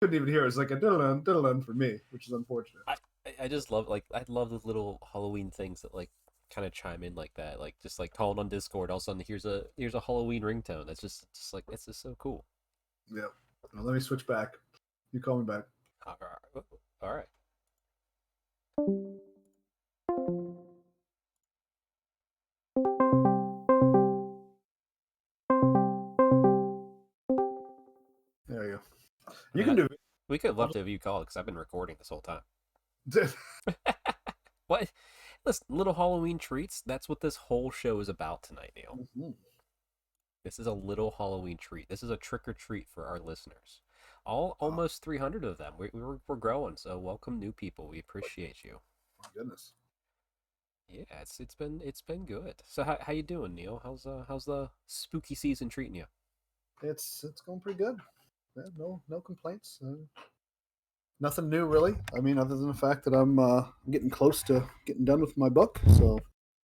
Couldn't even hear it. It's like a diddle-dun, diddle-dun for me, which is unfortunate. I just love I love those little Halloween things that like kind of chime in like that, like just like calling on Discord. All of a sudden, here's a Halloween ringtone. That's just like it's just so cool. Yeah. Now, let me switch back. You call me back. All right. There you go. You can do it. We could have left it if you called because I've been recording this whole time. What? Listen, little Halloween treats. That's what this whole show is about tonight, Neil. Mm-hmm. This is a little Halloween treat. This is a trick or treat for our listeners. Almost 300 of them. We're growing, so welcome new people. We appreciate you. My goodness. Yeah, it's been good. So how you doing, Neil? How's the spooky season treating you? It's going pretty good. Yeah, no complaints. Nothing new really. I mean, other than the fact that I'm getting close to getting done with my book. So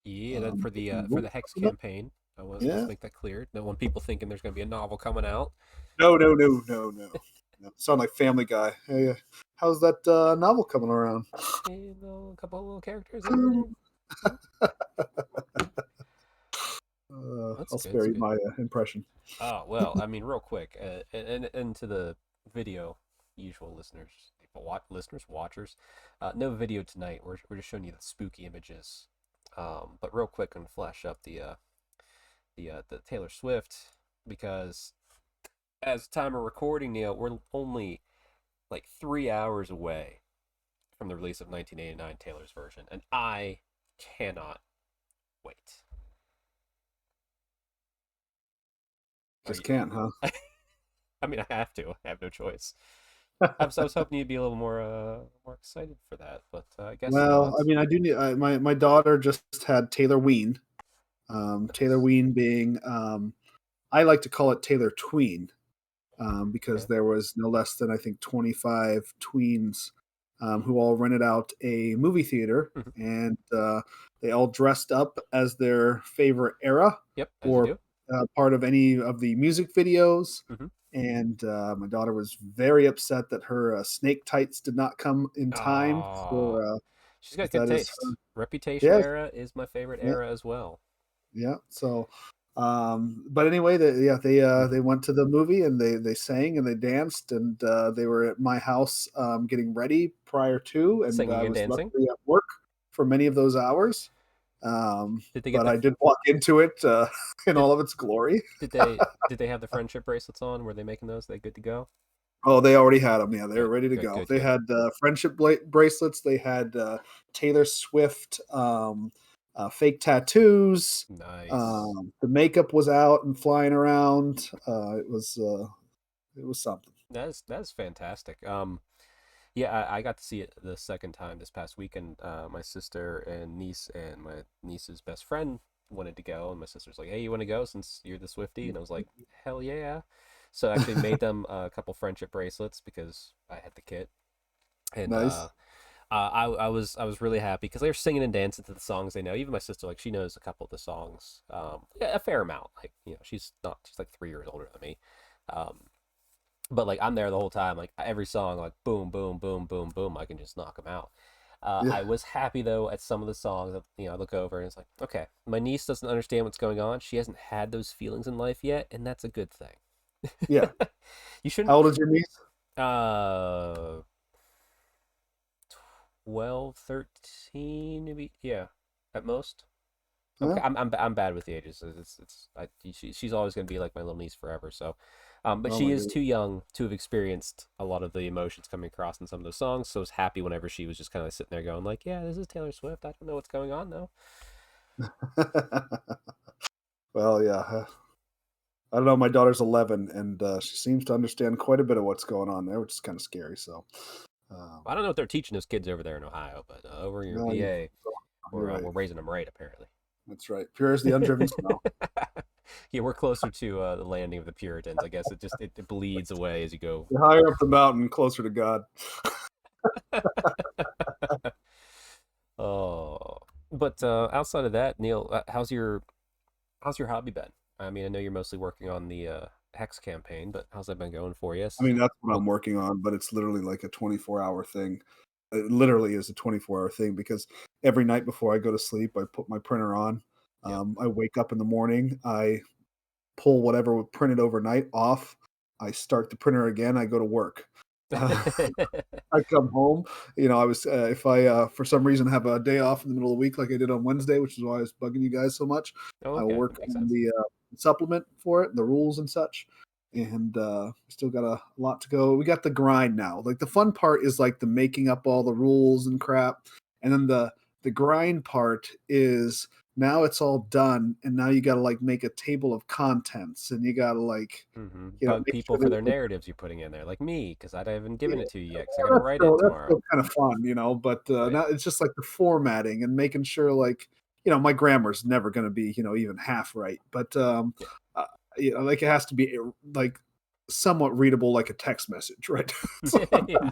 yeah, that for the Hex campaign. Let's make that clear. No one people thinking there's going to be a novel coming out. No. Sound like Family Guy. Hey, how's that novel coming around? Hey, a couple of little characters. I'll spare you my impression. Oh well, I mean, real quick, and to the video usual listeners, watchers, no video tonight. We're just showing you the spooky images. But real quick, and flash up the Taylor Swift, because as time of recording, Neil, we're only like 3 hours away from the release of 1989 Taylor's version, and I cannot wait. Just can't, huh? I mean, I have to. I have no choice. I was hoping you'd be a little more excited for that, but I guess well, not. I mean, I do need. My daughter just had Taylor Ween. Taylor Ween being, I like to call it Taylor Tween, because there was no less than I think 25 tweens who all rented out a movie theater, and they all dressed up as their favorite era. Yep, or part of any of the music videos. And my daughter was very upset that her snake tights did not come in time for. She's got good taste. Reputation era is my favorite era as well. Yeah. So, but anyway, they went to the movie and they sang and they danced, and they were at my house getting ready prior to, and Singing I was dancing luckily at work for many of those hours. But I did walk into it in all of its glory. Did they have the friendship bracelets on? Were they making those? They good to go? Oh, they already had them. Yeah, they were ready to go. They had friendship bracelets. They had Taylor Swift fake tattoos. Nice. The makeup was out and flying around. It was something. That's fantastic. Yeah, I got to see it the second time this past weekend. My sister and niece and my niece's best friend wanted to go, and my sister's like, "Hey, you want to go since you're the Swiftie?" And I was like, "Hell yeah!" So I actually made them a couple friendship bracelets because I had the kit, and nice. I was really happy because they were singing and dancing to the songs they know. Even my sister, like, she knows a couple of the songs, a fair amount. Like, she's like 3 years older than me. But like I'm there the whole time, like every song, like boom, boom, boom, boom, boom, I can just knock them out. I was happy though at some of the songs that I look over and it's like, okay, my niece doesn't understand what's going on. She hasn't had those feelings in life yet, and that's a good thing. Yeah. You shouldn't. How old is your niece? 12, 13, maybe. Yeah, at most. Okay, I'm bad with the ages. She's always gonna be like my little niece forever. So, but she is too young to have experienced a lot of the emotions coming across in some of those songs. So I was happy whenever she was just kind of sitting there going like, "Yeah, this is Taylor Swift. I don't know what's going on though." Well, yeah. I don't know. My daughter's 11, and she seems to understand quite a bit of what's going on there, which is kind of scary. So, um, I don't know what they're teaching those kids over there in Ohio, but over in your no, VA, you're we're right. raising them right, apparently. That's right. Pure as the undriven snow. Yeah, we're closer to the landing of the Puritans. I guess it bleeds away as you go. The higher up the mountain, closer to God. Oh, but outside of that, Neil, how's your hobby been? I mean, I know you're mostly working on the Hex campaign, but how's that been going for you? I mean, that's what What? I'm working on, but it's literally like a 24-hour thing. It literally is a 24-hour thing because every night before I go to sleep, I put my printer on. Yep. I wake up in the morning, I pull whatever was printed overnight off. I start the printer again. I go to work. I come home. I was if I for some reason have a day off in the middle of the week, like I did on Wednesday, which is why I was bugging you guys so much. Oh, I will okay, work that makes on sense. the supplement for it, the rules and such, and still got a lot to go. We got the grind now. Like the fun part is like the making up all the rules and crap, and then the grind part is now it's all done, and now you got to like make a table of contents, and you got to like Bug make people sure for that their narratives you're putting in there, like me, because I haven't given yeah, it to you yet, because I got to write it that's tomorrow. still kind of fun, but Right? now it's just like the formatting and making sure, like, my grammar's never going to be, even half right, but Yeah. uh, like it has to be like somewhat readable, like a text message, right? So, Yeah.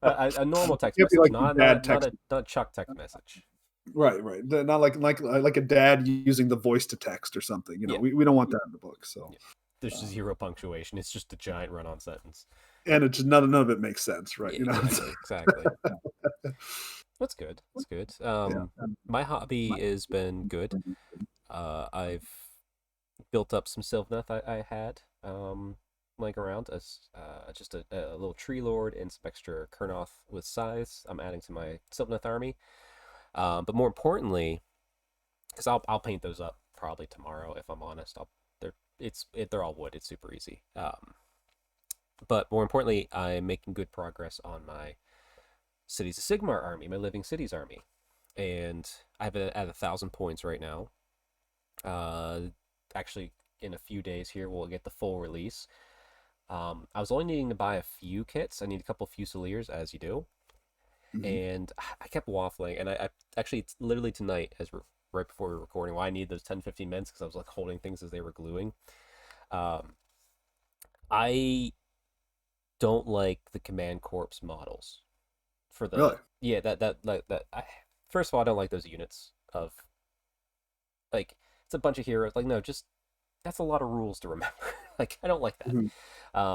A normal it text can't be message, like the not dad not not text, a not Chuck text message. right, right, not like a dad using the voice to text or something. Yeah. We don't want that in the book. So, Yeah. There's um, zero punctuation. It's just a giant run-on sentence. and it's just none of it makes sense, right? Yeah, exactly, exactly. That's good. That's good. Yeah. My hobby has been good. I've built up some Sylvaneth I had laying around as just a little tree lord and some extra Kurnoth with scythes. I'm adding to my Sylvaneth army. But more importantly, because I'll paint those up probably tomorrow if I'm honest. They're all wood. It's super easy. But more importantly, I'm making good progress on my Cities of Sigmar army, my Living Cities army, and I have it at 1,000 points right now. Uh, Actually, in a few days here, we'll get the full release. I was only needing to buy a few kits. I need a couple Fusiliers, as you do, Mhm. and I kept waffling. And I actually, it's literally tonight, right before we were recording, why I needed those 10-15 minutes because I was like holding things as they were gluing. Um, I don't like the Command Corps models for Really? the yeah that first of all, I don't like those units of like it's a bunch of heroes. Like no, just that's a lot of rules to remember. Like I don't like that Mhm.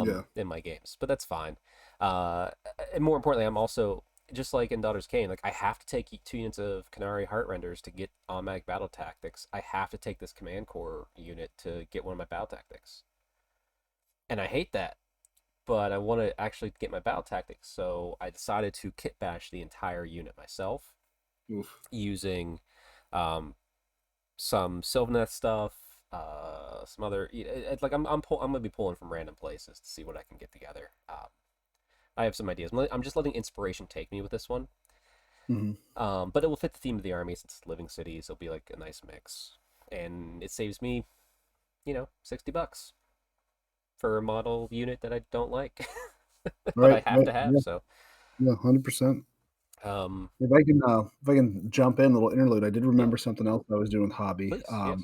Yeah. in my games, but that's fine. Uh, and more importantly, I'm also just like in Daughter's Kane. Like I have to take 2 units of Canary Heartrenders to get automatic battle tactics. I have to take this Command Corps unit to get one of my battle tactics, and I hate that. But I want to actually get my battle tactics, so I decided to kit bash the entire unit myself Oof. using um, some Sylvaneth stuff, some other like I'm gonna be pulling from random places to see what I can get together. I have some ideas. I'm just letting inspiration take me with this one. Mhm. But it will fit the theme of the army since it's living cities. It'll be like a nice mix, and it saves me, $60 for a model unit that I don't like, but I Right, have right. to have. Yeah, So, yeah, 100%. um, If I can jump in a little interlude, I did yeah, remember something else I was doing with hobby. please, yes.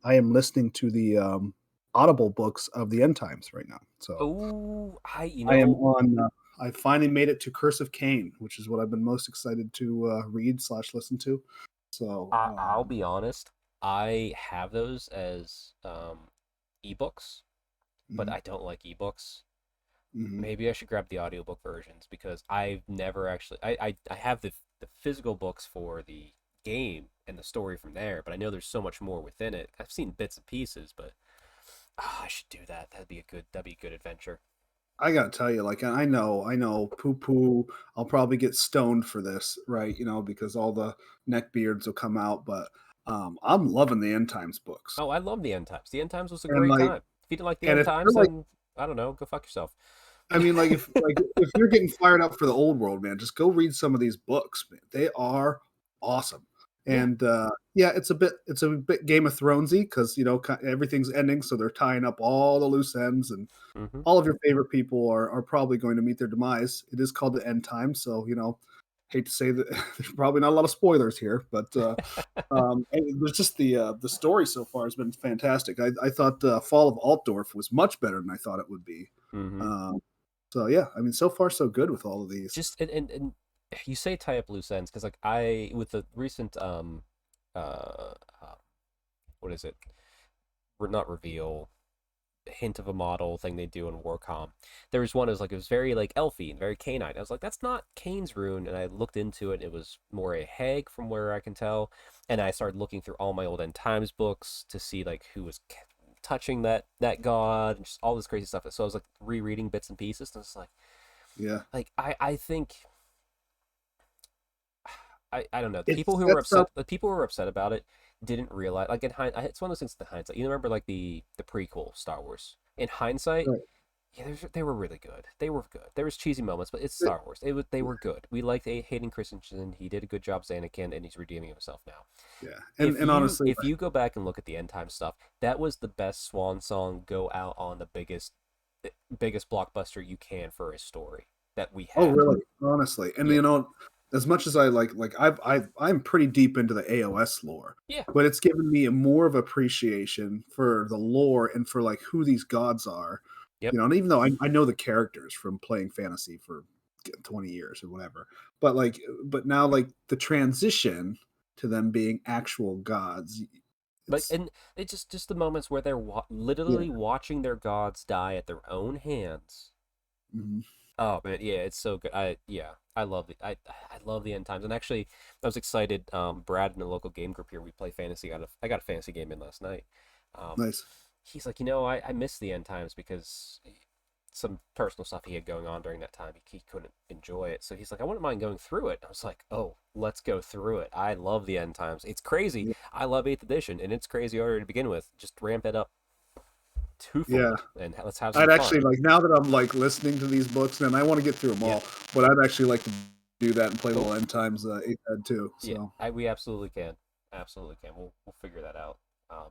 I am listening to the Audible books of the end times right now. So Oh, I am on. I finally made it to Curse of Cain, which is what I've been most excited to read/listen to. So I'll be honest. I have those as ebooks, but mhm, I don't like ebooks. mhm. Maybe I should grab the audiobook versions because I've never actually I have the physical books for the game and the story from there, but I know there's so much more within it. I've seen bits and pieces, but I should do that. That'd be a good adventure. I gotta tell you, like I know, poo poo. I'll probably get stoned for this, right? Because all the neck beards will come out, but I'm loving the end times books, Oh, I love the end times. The end times was a and great like, time. If you didn't like the and end if you're times, like, then I don't know, go fuck yourself. I mean, like if you're getting fired up for the old world, man, just go read some of these books, man. They are awesome. Yeah. And yeah, it's a bit Game of Thronesy because everything's ending, so they're tying up all the loose ends, and Mm-hmm. all of your favorite people are probably going to meet their demise. It is called the end time, so hate to say that there's probably not a lot of spoilers here, but and there's just the story so far has been fantastic. I thought Fall of Altdorf was much better than I thought it would be. Mm-hmm. Um, so yeah, I mean, so far so good with all of these. Just and you say tie up loose ends because like I with the recent uh, uh what is it? Not reveal, hint of a model thing they do in Warcom. There was one that was like it was very like elfy and very canine. I was like, that's not Kane's rune, and I looked into it. And it was more a hag from where I can tell, and I started looking through all my old end times books to see like who was touching that god and just all this crazy stuff. So I was like rereading bits and pieces, and it's Yeah, I think I don't know. it's that's not The people who were upset about it didn't realize. Like in hindsight, it's one of those things. In hindsight, you remember like the prequel Star Wars. In hindsight, right. yeah, they were really good. They were good. There was cheesy moments, but it's Star Wars. They were good. We liked Hayden Christensen. He did a good job as Anakin, and he's redeeming himself now. Yeah, and honestly, If you go back and look at the end time stuff, that was the best swan song. Go out on the biggest blockbuster you can for a story that we oh had. really? Honestly, and Yeah, as much as I like I'm pretty deep into the AOS lore, yeah, but it's given me a more of appreciation for the lore and for like who these gods are. yep. And even though I know the characters from playing fantasy for 20 years or whatever, but now like the transition to them being actual gods, Like, it's and it's just the moments where they're yeah. literally watching their gods die at their own hands. Mhm. Oh man, yeah, it's so good. I love I love the end times. And actually, I was excited. Brad in the local game group here, we play fantasy. I got a fantasy game in last night. Um, Nice. he's like, I miss the end times because some personal stuff he had going on during that time. He couldn't enjoy it, so he's like, I wouldn't mind going through it. I was like, oh, let's go through it. I love the end times. It's crazy. Yeah. I love Eighth Edition, and it's crazy already to begin with. Just ramp it up Yeah. twofold, and let's have some I'd fun. actually like now that I'm like listening to these books, and I want to get through them Yeah. all, but I'd actually like to do that and play a Oh, little end times eighth ed too. yeah, So we absolutely can. We'll figure that out. Um,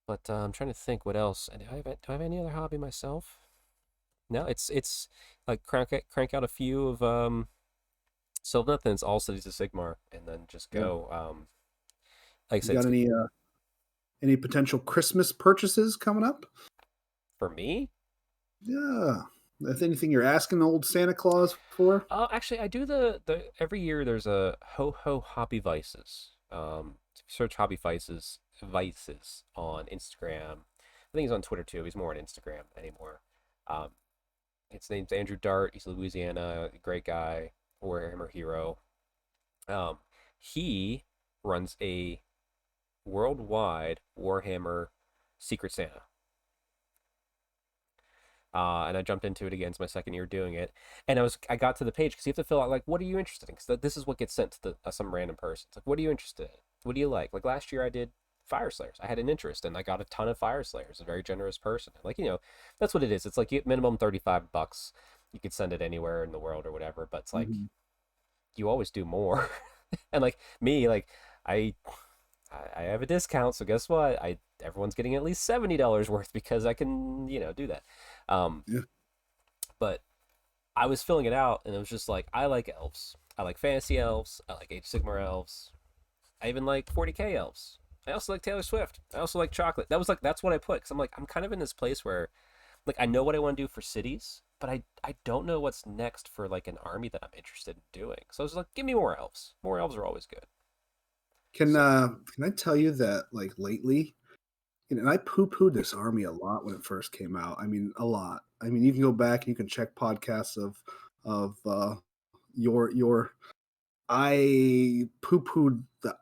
but I'm trying to think what else. And do I have any other hobby myself? No, it's like crank out a few of Sylvaneth, and it's all cities of Sigmar, and then just yeah, go. Like I you said, got it's any potential Christmas purchases coming up? for me. Yeah, if anything you're asking old Santa Claus for? Actually, I do the every year. There's a ho ho hobby vices. If you search hobby vices on Instagram. I think he's on Twitter too. He's more on Instagram anymore. Um, His name's Andrew Dart. He's Louisiana, great guy, Warhammer hero. Um, he runs a worldwide Warhammer Secret Santa. And I jumped into it again. It's my second year doing it, and I got to the page because you have to fill out like, what are you interested in? Because this is what gets sent to some random person. It's like, what are you interested in? What do you like? Like last year I did Fire Slayers. I had an interest and I got a ton of Fire Slayers. A very generous person. Like that's what it is. It's like minimum $35. You could send it anywhere in the world or whatever, but it's like Mhm. you always do more. And like me, like I I have a discount, so guess what? I everyone's getting at least $70 worth because I can, do that. Um, Yeah, but I was filling it out, and it was just like I like elves. I like fantasy elves. I like Age of Sigmar elves. I even like 40K elves. I also like Taylor Swift. I also like chocolate. That's what I put because I'm like I'm kind of in this place where like I know what I want to do for cities, but I don't know what's next for like an army that I'm interested in doing. So I was like, give me more elves. More elves are always good. So can I tell you that like lately, and I poo pooed this army a lot when it first came out. I mean, a lot. I mean, you can go back and you can check podcasts of your I poo pooed the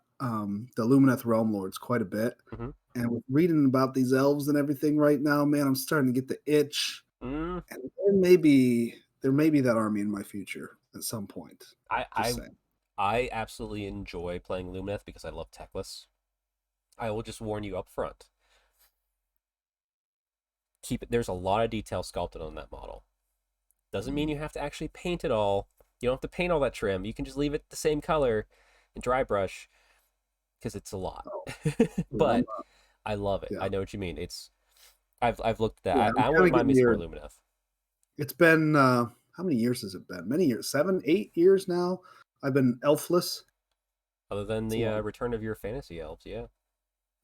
Lumineth Realm Lords quite a bit. mhm. And with reading about these elves and everything right now, man, I'm starting to get the itch. mm, And there may be that army in my future at some point. I Just I saying. I absolutely enjoy playing Lumineth because I love Techless. I will just warn you up front. Keep it. There's a lot of detail sculpted on that model. Doesn't mean Mhm. you have to actually paint it all. You don't have to paint all that trim. You can just leave it the same color. dry brush because it's a lot. Oh, yeah, But I love it. yeah, I know what you mean. I've looked at yeah. that. I'm I want to kind of remind getting me some more near. Lumineth. It's been how many years has it been? Many years, 7, 8 years now. I've been elfless. Other than It's a the long. return of your fantasy elves, yeah,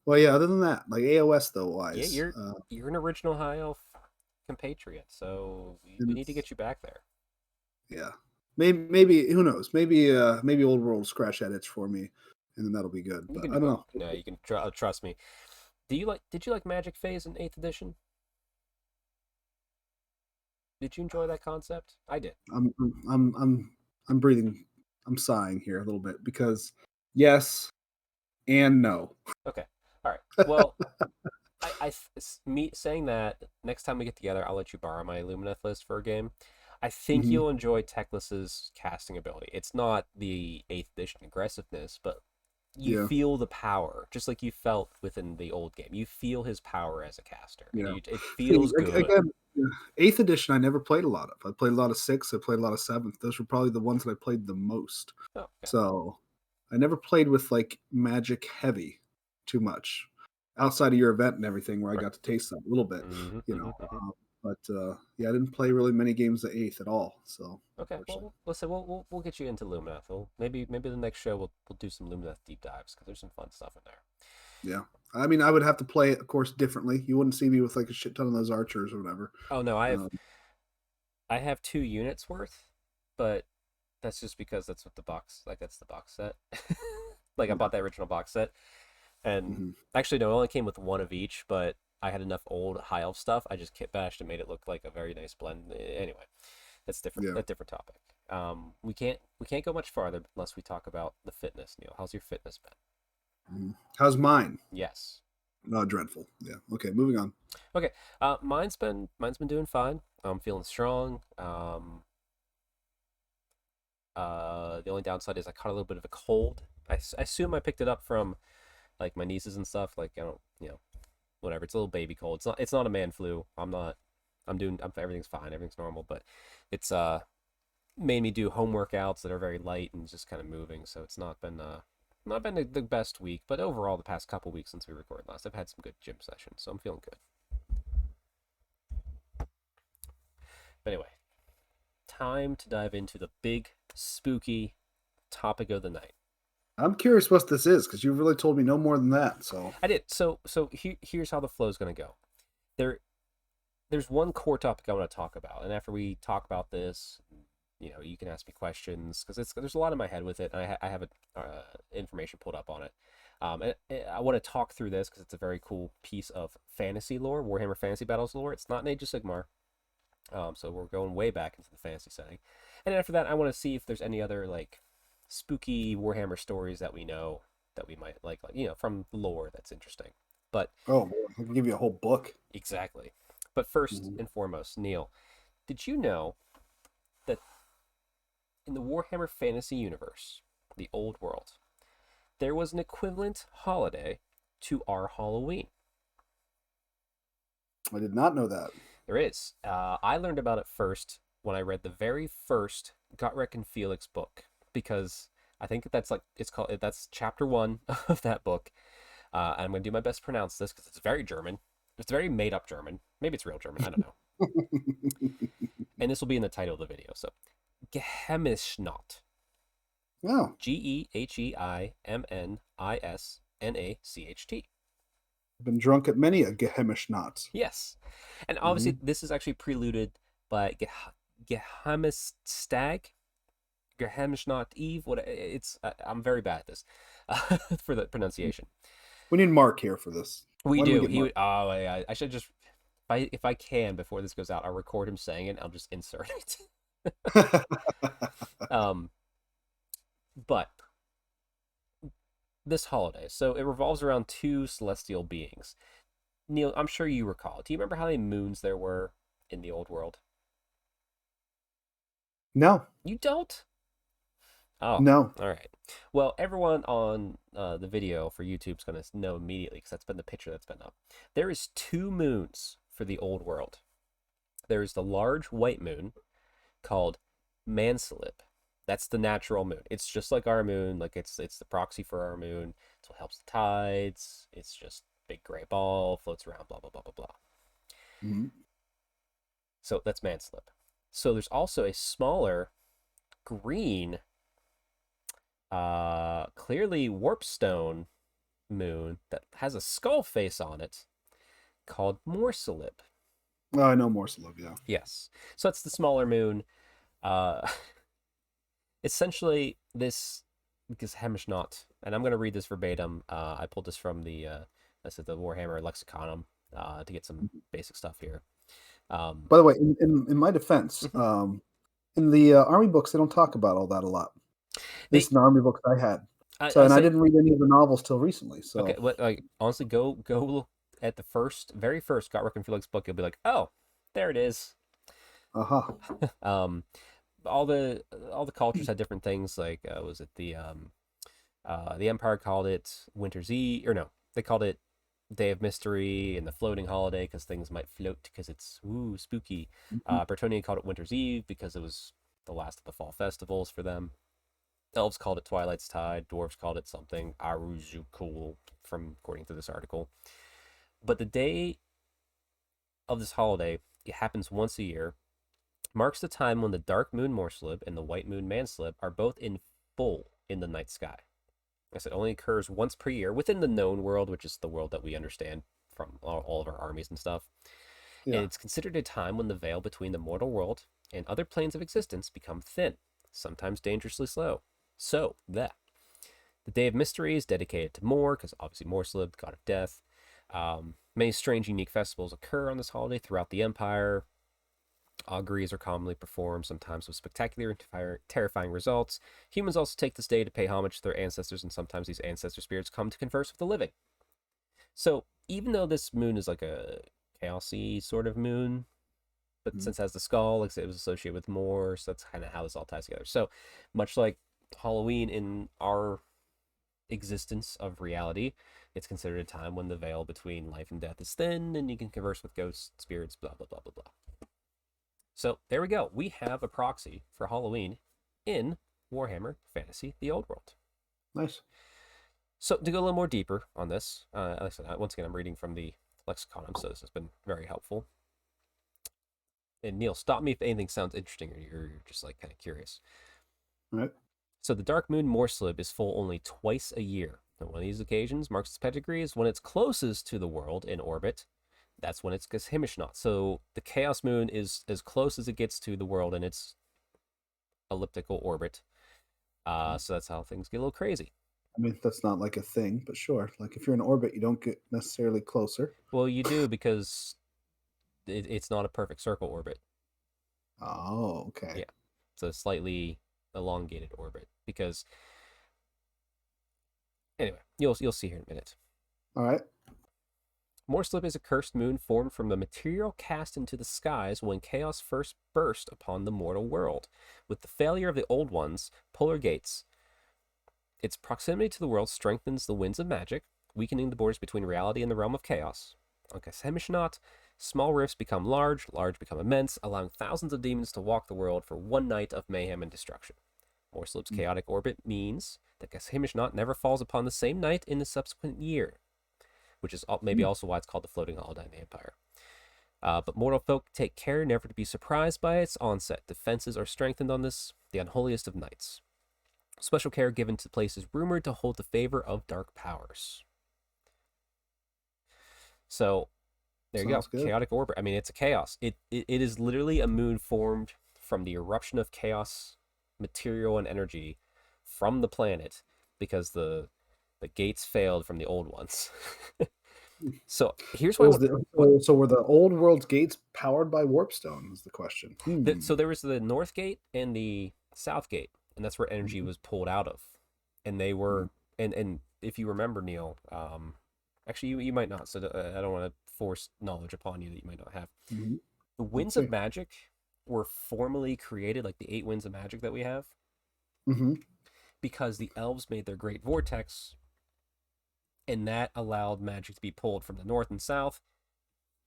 Well, yeah. Other than that, like AOS though yeah, wise, you're an original high elf compatriot, so we and need to it's get you back there. yeah. Maybe who knows? Maybe old world will scratch that itch for me, and then that'll be good. You But can I do don't both. know. No, you can trust me. Did you like Magic Phase in Eighth Edition? Did you enjoy that concept? I did. I'm I'm I'm I'm I'm breathing. I'm sighing here a little bit because yes and no. Okay. All right. Well, me saying that next time we get together, I'll let you borrow my Lumineth list for a game. I think Hmm. you'll enjoy Teclis's casting ability. It's not the eighth edition aggressiveness, but you Yeah, feel the power, just like you felt within the old game. You feel his power as a caster, and yeah. it See, feels good. again, eighth edition I never played a lot of. I played a lot of sixth. I played a lot of seventh. Those were probably the ones that I played the most. Oh, okay. So I never played with like magic heavy too much outside of your event and everything where I Right. got to taste that a little bit, Mm-hmm, you mm-hmm, know. mm-hmm. But yeah, I didn't play really many games of eighth at all. So Okay. unfortunately, Well, listen, we'll get you into Lumineth. Maybe the next show we'll do some Lumineth deep dives because there's some fun stuff in there. yeah. I mean, I would have to play it, of course, differently. You wouldn't see me with like a shit ton of those archers or whatever. Oh no, Um, I have 2 units worth, but that's just because that's what the box like that's the box set. Like I yeah. bought that original box set, and Hmm. actually no, it only came with one of each, but I had enough old high elf stuff. I just kit bashed and made it look like a very nice blend. Anyway, that's different. Yeah. A different topic. We can't go much farther unless we talk about the fitness. Neil, how's your fitness been? Mhm. How's mine? Yes. Not dreadful. Yeah. Okay. Moving on. Okay. Mine's been doing fine. I'm feeling strong. The only downside is I caught a little bit of a cold. I assume I picked it up from like my nieces and stuff. Like I don't, whatever. It's a little baby cold. It's not a man flu. I'm not. Everything's fine. Everything's normal. But it's made me do home workouts that are very light and just kind of moving. So it's not been the best week. But overall, the past couple weeks since we recorded last, I've had some good gym sessions. So I'm feeling good. But anyway, time to dive into the big spooky topic of the night. I'm curious what this is because you really told me no more than that. So I did. So here's how the flow is going to go. There there's one core topic I want to talk about, and after we talk about this, you can ask me questions because there's a lot in my head with it, and I have information pulled up on it. And I want to talk through this because it's a very cool piece of fantasy lore, Warhammer Fantasy Battles lore. It's not an Age of Sigmar, so we're going way back into the fantasy setting. And after that, I want to see if there's any other like spooky Warhammer stories that we know that we might like from lore that's interesting. But oh, boy, I can give you a whole book. exactly. But first Mhm. and foremost, Neil, did you know that in the Warhammer Fantasy universe, the old world, there was an equivalent holiday to our Halloween? I did not know that. There is. I learned about it first when I read the very first Gotrek and Felix book because I think that's chapter one of that book. I'm going to do my best to pronounce this because it's very German. It's very made up German. Maybe it's real German. I don't know. And this will be in the title of the video. So, Geheimnisnacht. Wow, Geheimnisnacht. I've been drunk at many a Geheimnisnacht. Yes. And Hmm. obviously, this is actually preluded by Geheimnisstag, Geheimnisnacht Eve. I'm very bad at this for the pronunciation. We need Mark here for this. We Why don't we do. get He Mark? would. Oh, yeah. I should just if I can before this goes out, I'll record him saying it. I'll just insert it. um, but this holiday, so it revolves around two celestial beings. Neil, I'm sure you recall. Do you remember how many moons there were in the old world? No, You don't? Oh, no. all right. Well, everyone on the video for YouTube's going to know immediately because that's been the picture that's been up. There is 2 moons for the old world. There is the large white moon called Mansalip, That's the natural moon. It's just like our moon. Like it's the proxy for our moon. It's what helps the tides. It's just big gray ball floats around. Blah blah blah blah blah. Mhm. So that's manslip. So there's also a smaller green, clearly warpstone moon that has a skull face on it called Morsalib. Oh, I know Morse-Love, yeah. Yes. So that's the smaller moon. Uh, essentially, this Geheimnisnacht, and I'm going to read this verbatim. I pulled this from the Warhammer Lexiconum to get some basic stuff here. By the way, in my defense, Mhm. in the army books, they don't talk about all that a lot. At They, least in the army books I had. So, I and I say, didn't read any of the novels till recently. okay, So, like honestly, go look at the very first Got Working Felix book. You'll be like, oh, there it is. aha. Um, all the cultures had different things. Like, was it the Empire called it Winter's Eve, or no, they called it Day of Mystery and the floating holiday because things might float because it's spooky. Mhm. Bretonian called it Winter's Eve because it was the last of the fall festivals for them. Elves called it Twilight's Tide. Dwarves called it something Aruzukul, from according to this article. But the day of this holiday, it happens once a year, marks the time when the dark moon Morslib and the white moon Manslib are both in full in the night sky. As it only occurs once per year within the known world, which is the world that we understand from all of our armies and stuff. And Yeah. it's considered a time when the veil between the mortal world and other planes of existence become thin, sometimes dangerously slow. So that the Day of Mystery is dedicated to Mor, because obviously Morslib, god of death. Many strange, unique festivals occur on this holiday throughout the Empire. Auguries are commonly performed, sometimes with spectacular and terrifying results. Humans also take this day to pay homage to their ancestors, and sometimes these ancestor spirits come to converse with the living. So, even though this moon is like a chaosy sort of moon, but Mhm. since it has the skull, like it was associated with more, so that's kind of how this all ties together. So, much like Halloween in our existence of reality, it's considered a time when the veil between life and death is thin, and you can converse with ghosts, spirits, blah blah blah blah blah. So there we go. We have a proxy for Halloween in Warhammer Fantasy: The Old World. Nice. So to go a little more deeper on this, like I said, once again, I'm reading from the Lexiconum, so this has been very helpful. And Neil, stop me if anything sounds interesting or you're just like kind of curious. All right. So the Dark Moon Morslib is full only twice a year. And one of these occasions marks its pedigree is when it's closest to the world in orbit. That's when it's Geheimnisnacht. So the Chaos Moon is as close as it gets to the world in its elliptical orbit. So that's how things get a little crazy. I mean, that's not like a thing, but sure. Like if you're in orbit, you don't get necessarily closer. Well, you do because it's not a perfect circle orbit. Oh, okay. Yeah, it's a slightly elongated orbit because anyway, you'll see here in a minute. All right. Morslip is a cursed moon formed from the material cast into the skies when chaos first burst upon the mortal world. With the failure of the old ones, polar gates, its proximity to the world strengthens the winds of magic, weakening the borders between reality and the realm of chaos. On Geheimnisnacht, small rifts become large, large become immense, allowing thousands of demons to walk the world for one night of mayhem and destruction. Morslip's chaotic orbit means that Geheimnisnacht never falls upon the same night in the subsequent year, which is maybe also why it's called the floating holiday in the Empire. But mortal folk take care never to be surprised by its onset. Defenses are strengthened on this, the unholiest of nights. Special care given to places rumored to hold the favor of dark powers. So there you go. Sounds good. Chaotic orbit. I mean, it's a chaos. It is literally a moon formed from the eruption of chaos, material, and energy from the planet because the gates failed from the old ones. So here's So, why. so were the old world's gates powered by warpstone? Is the question. So there was the North Gate and the South Gate, and that's where energy Mhm. was pulled out of, and they Mhm. were and if you remember Neil, actually you might not, so I don't want to force knowledge upon you that you might not have. Mhm. The Let's Winds of see. Magic were formally created, like the 8 Winds of Magic that we have, Hmm. because the elves made their great vortex, and that allowed magic to be pulled from the north and south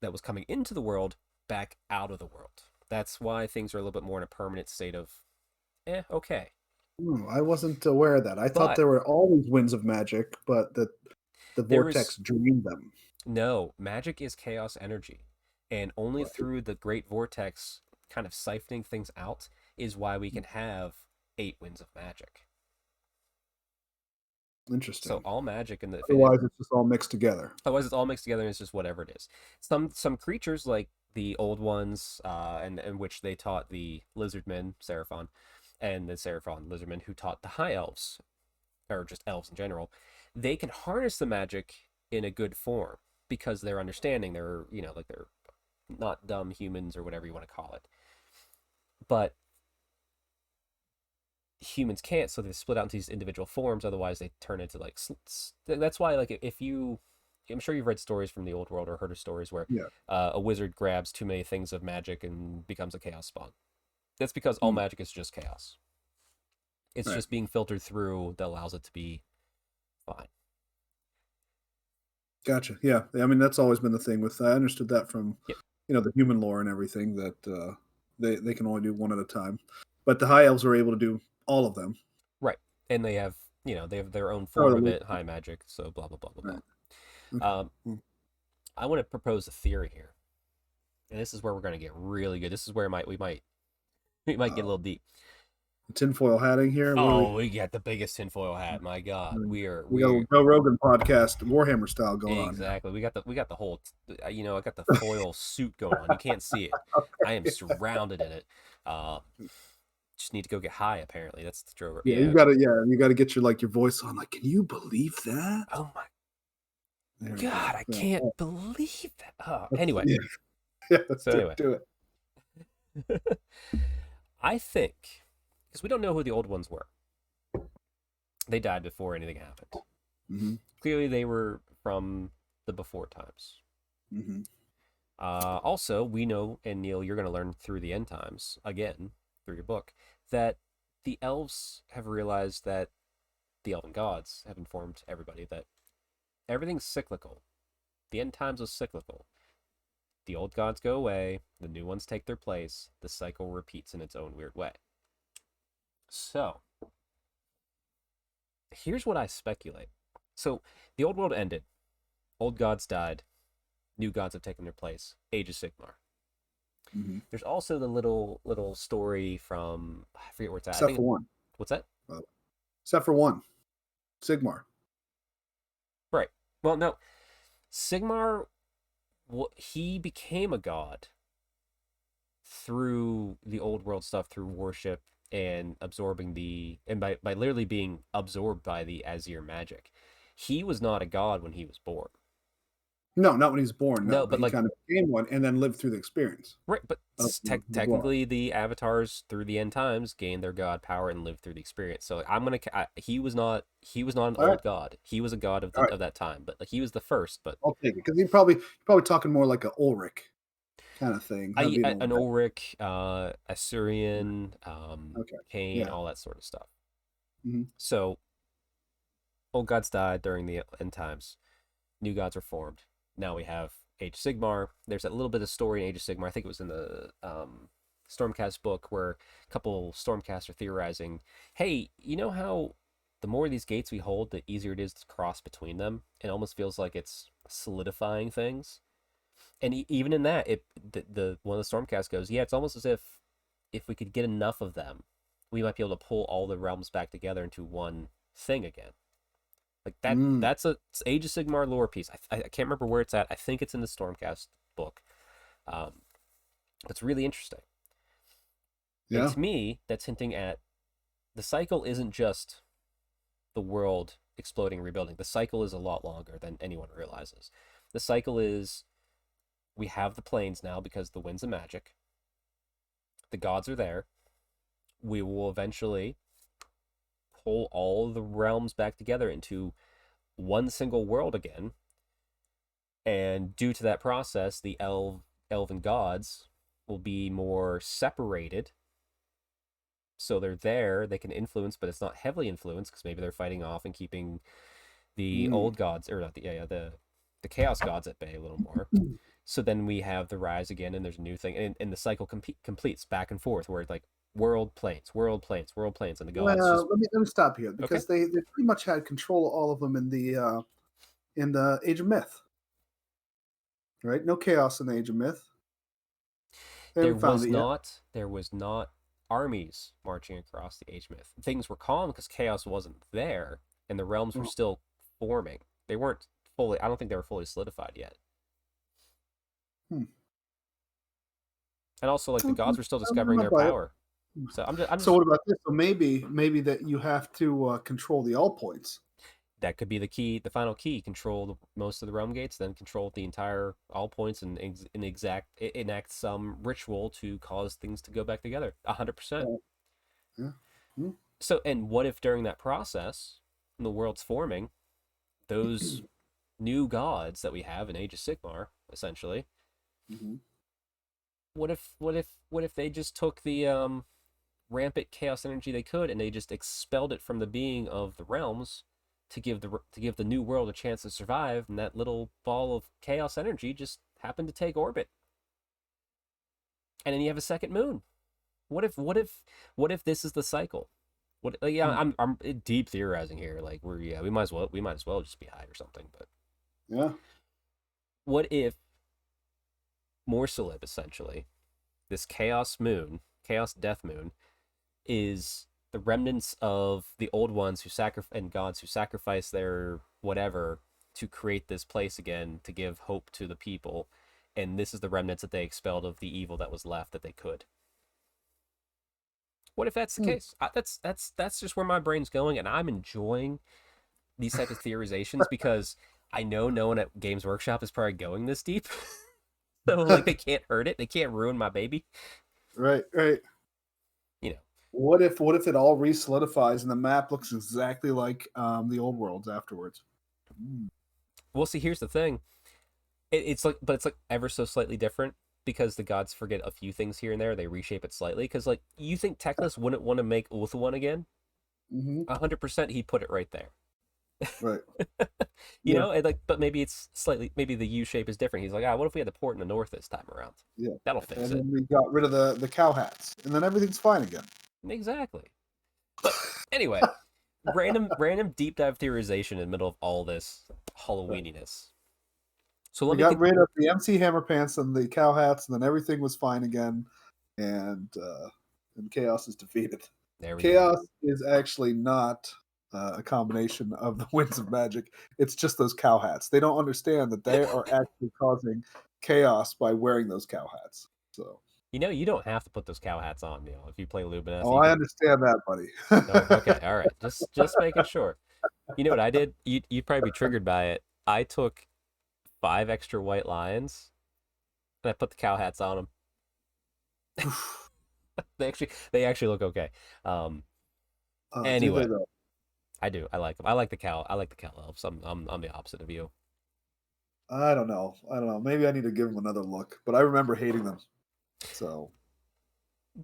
that was coming into the world back out of the world. That's why things are a little bit more in a permanent state of okay. Oh, I wasn't aware of that. I thought But there were always winds of magic, but that the there vortex is dreamed them. no magic is chaos energy, and only Right. through the great vortex kind of siphoning things out is why we can have 8 winds of magic. So Interesting. all magic in the Otherwise, it's just all mixed together. otherwise it's all mixed together and it's just whatever it is. Some creatures like the old ones, and which they taught the lizardmen, Seraphon, and the Seraphon lizardmen who taught the high elves, or just elves in general, they can harness the magic in a good form because they're understanding. They're like they're not dumb humans or whatever you want to call it. But humans can't, so they split out into these individual forms. Otherwise, they turn into like that's why like if you, I'm sure you've read stories from the old world or heard of stories where Yeah. a wizard grabs too many things of magic and becomes a chaos spawn. That's because all Mm, magic is just chaos. It's right. just being filtered through that allows it to be fine. Gotcha. Yeah. I mean, that's always been the thing with. I understood that from, Yep. the human lore and everything that they can only do one at a time, but the high elves are able to do all of them. Right. And they have their own Or form the of loop. it, high magic, so blah blah blah blah Right. blah. Okay. Mm. I want to propose a theory here. And this is where we're going to get really good. This is where we might get a Uh, little deep. tinfoil hatting here. What are we? Oh, we got the biggest tinfoil hat. My God, We got a Joe Rogan podcast, Warhammer style going on here. exactly. We got the whole. I got the foil suit going on. You can't see it. I am surrounded in it. Uh, just need to go get high. Apparently, that's the Joe. Yeah, you Yeah. got to. Yeah, you got to get your voice on. Like, can you believe that? Oh my There we God, go. I Yeah, can't believe that. Anyway, yeah, yeah. so anyway, Do it. I think because we don't know who the old ones were. They died before anything happened. Hmm. Clearly, they were from the before times. Hmm. Also, we know, and Neil, you're going to learn through the end times, again, through your book, that the elves have realized that the elven gods have informed everybody that everything's cyclical. The end times was cyclical. The old gods go away, the new ones take their place, the cycle repeats in its own weird way. So, here's what I speculate. So, the old world ended, old gods died, new gods have taken their place, Age of Sigmar. Hmm. There's also the little story from I forget where it's at. I Except think for one. what's that? Uh, Except for one, Sigmar. Right. Well, no, Sigmar. He became a god through the old world stuff, through worship and absorbing and by literally being absorbed by the Azir magic. He was not a god when he was born. No, not when he was born. No, No, but but he like kind of became one and then lived through the experience right, but of the blood. technically the avatars through the end times gained their god power and lived through the experience. So he was not an All right, old god. He was a god all right. of that time, but like he was the first. But I'll take it because he probably talking more like a Ulrich kind of thing. That'd be an An old guy. Ulrich, Assyrian, Okay. Cain, Yeah. all that sort of stuff. Hmm. So old gods died during the end times. New gods were formed. Now we have Age of Sigmar. There's a little bit of story in Age of Sigmar. I think it was in the Stormcast book where a couple Stormcasts are theorizing, hey, you know how the more of these gates we hold, the easier it is to cross between them. It almost feels like it's solidifying things. And even in that, the one of the Stormcast goes, yeah, it's almost as if we could get enough of them, we might be able to pull all the realms back together into one thing again. Like that. Mm, That's a Age of Sigmar lore piece. I can't remember where it's at. I think it's in the Stormcast book. Um, it's really interesting. And yeah. to me, that's hinting at the cycle isn't just the world exploding and rebuilding. The cycle is a lot longer than anyone realizes. The cycle is we have the planes now because the winds of magic. The gods are there. We will eventually pull all the realms back together into one single world again. And due to that process, the elven gods will be more separated. So they're there, they can influence, but it's not heavily influenced because maybe they're fighting off and keeping the Mm. old gods, or not the chaos gods at bay a little more. So then we have the rise again, and there's a new thing, and the cycle completes back and forth, where like World planes, world planes, world planes, and the gods just Well, let me stop here okay. because they pretty much had control of all of them in the Age of Myth, right? No chaos in the Age of Myth. They haven't found it yet. There was not armies marching across the age myth. Things were calm because chaos wasn't there, and the realms were Oh, still forming. They weren't fully. I don't think they were fully solidified yet. hmm. And also, like the Okay, gods were still I don't discovering know their about it. power. So I'm So just what about this? So maybe that you have to control the all points. that could be the key, the final key. Control most of the realm gates, then control the entire all points, and enact some ritual to cause things to go back together. 100%. Oh, yeah. Hmm. So, and what if during that process, when the world's forming, those new gods that we have in Age of Sigmar, essentially, Mhm. what if they just took the rampant chaos energy they could and they just expelled it from the being of the realms to give the new world a chance to survive, and that little ball of chaos energy just happened to take orbit, and then you have a second moon. What if this is the cycle? What? Yeah, Hmm. I'm deep theorizing here. Like we might as well just be high or something. But Yeah. what if Morsalib, essentially, this chaos moon, chaos death moon, is the remnants of the old ones and gods who sacrifice their whatever to create this place again to give hope to the people, and this is the remnants that they expelled of the evil that was left that they could. What if that's the Hmm. case? That's just where my brain's going, and I'm enjoying these types of theorizations because I know no one at Games Workshop is probably going this deep. So like they can't hurt it, they can't ruin my baby. Right. Right. You know, What if it all re-solidifies and the map looks exactly like the old worlds afterwards? Mm. we'll see. Here's the thing: but it's like ever so slightly different because the gods forget a few things here and there. They reshape it slightly because like you think Teclis wouldn't want to make Ulthuan again? Mm-hmm. 100% he'd put it right there. Right. You Yeah. know, and like, but maybe it's slightly, maybe the U shape is different. He's like, ah, what if we had the port in the north this time around? Yeah. That'll fix And it. then we got rid of the cow hats, and then everything's fine again. Exactly. But anyway, random deep dive theorization in the middle of all this Right. Halloweeniness. So They let me got think. rid of the MC Hammer pants and the cow hats, and then everything was fine again, and chaos is defeated. There we go. Chaos is actually not a combination of the winds of magic. It's just those cow hats. They don't understand that they are actually causing chaos by wearing those cow hats. So, You know, you don't have to put those cow hats on, Neil. If you play Lumineth, oh, you I could. understand that, buddy. No, okay, all right. Just making sure. You know what I did? You'd probably be triggered by it. I took 5 extra white lions and I put the cow hats on them. They actually look okay. Um. Do they Anyway, though? I do. I like them. I like the cow. I like the cow elves. I'm the opposite of you. I don't know. I don't know. Maybe I need to give them another look. But I remember hating them. So,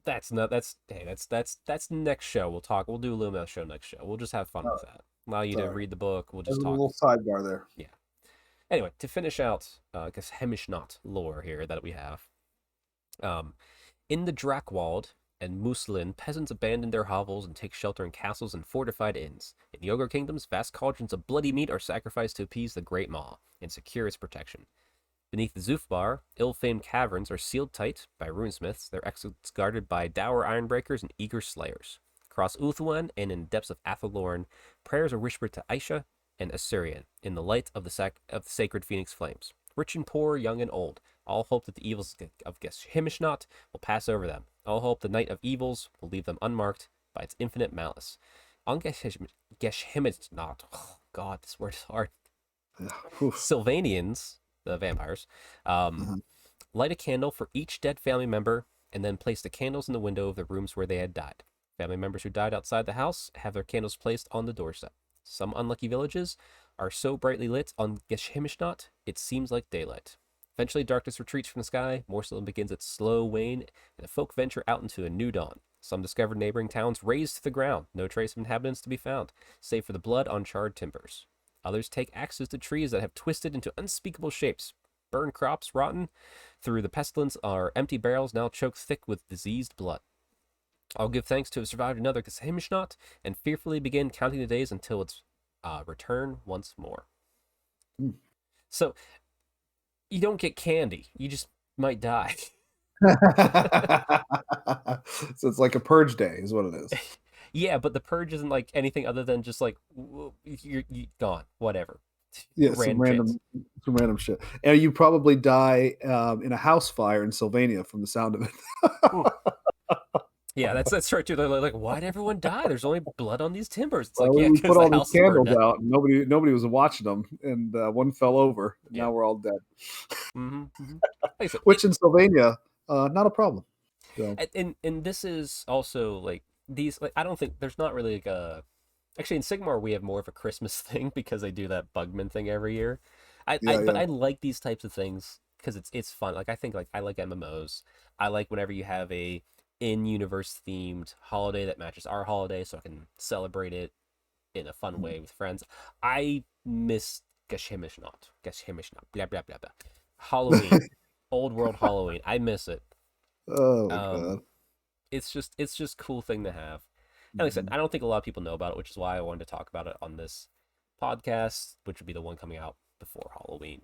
That's not. That's hey. That's next show. We'll talk. We'll do a Lumos show next show. We'll just have fun with that. Allow you to sorry. read the book. We'll There's just a talk. little sidebar there. Yeah. Anyway, to finish out, Geheimnisnacht lore here that we have. Um, in the Drakewald and Muslin, peasants abandon their hovels and take shelter in castles and fortified inns. In the Ogre Kingdoms, vast cauldrons of bloody meat are sacrificed to appease the Great Maw and secure its protection. Beneath the Zufbar, ill-famed caverns are sealed tight by runesmiths, their exits guarded by dour ironbreakers and eager slayers. Across Ulthuan and in the depths of Athalorn, prayers are whispered to Aisha and Assyrian in the light of the sacred phoenix flames. Rich and poor, young and old, all hope that the evils of Geheimnisnacht will pass over them. All hope the night of evils will leave them unmarked by its infinite malice. On Geheimnisnacht, oh God, this word is hard. Yeah. Sylvanians, the vampires, um, Uh-huh. light a candle for each dead family member and then place the candles in the window of the rooms where they had died. Family members who died outside the house have their candles placed on the doorstep. Some unlucky villages are so brightly lit on Geheimnisnacht it seems like daylight. Eventually, darkness retreats from the sky, Morsalem begins its slow wane, and the folk venture out into a new dawn. Some discovered neighboring towns razed to the ground, no trace of inhabitants to be found, save for the blood on charred timbers. Others take axes to trees that have twisted into unspeakable shapes. Burned crops rotten through the pestilence are empty barrels now choked thick with diseased blood. I'll give thanks to have survived another Geheimnisnacht and fearfully begin counting the days until its return once more. Hmm. So you don't get candy. You just might die. So it's like a purge day, is what it is. Yeah, but the purge isn't like anything other than just like you're gone. Whatever. Yeah, Random chance. some random shit. And you probably die in a house fire in Sylvania from the sound of Hmm. Yeah, that's right too. They're like, why'd everyone die? There's only blood on these timbers. It's like, Well, yeah, we because put the all these house is burned candles down. out, and nobody was watching them, and one fell over, and Yeah. now we're all dead. Mm-hmm. Like I said, Which in Sylvania, not a problem. So and this is also like these. Like, I don't think there's not really like a. Actually, in Sigmar we have more of a Christmas thing because they do that Bugman thing every year. yeah, But yeah. I like these types of things because it's fun. Like I think like I like MMOs. I like whenever you have a in-universe themed holiday that matches our holiday, so I can celebrate it in a fun way with friends. I miss Geheimnisnacht, blah blah blah blah. Halloween, old world Halloween. I miss it. Oh my Um, god. it's just cool thing to have. And like I said, Mhm. I don't think a lot of people know about it, which is why I wanted to talk about it on this podcast, which would be the one coming out before Halloween.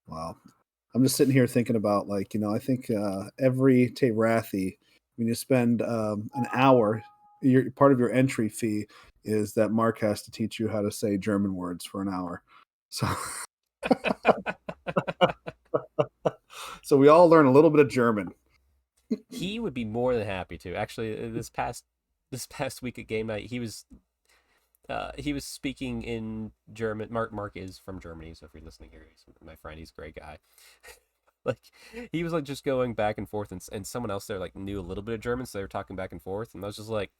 Wow. I'm just sitting here thinking about like I think every Teyrathi, when you spend an hour, your part of your entry fee is that Mark has to teach you how to say German words for an hour. So so we all learn a little bit of German. He would be more than happy to. Actually, this past week at game night, he was speaking in German. Mark is from Germany, so if you're listening here, he's my friend. He's a great guy. Like he was like just going back and forth, and someone else there like knew a little bit of German, so they were talking back and forth, and I was just like,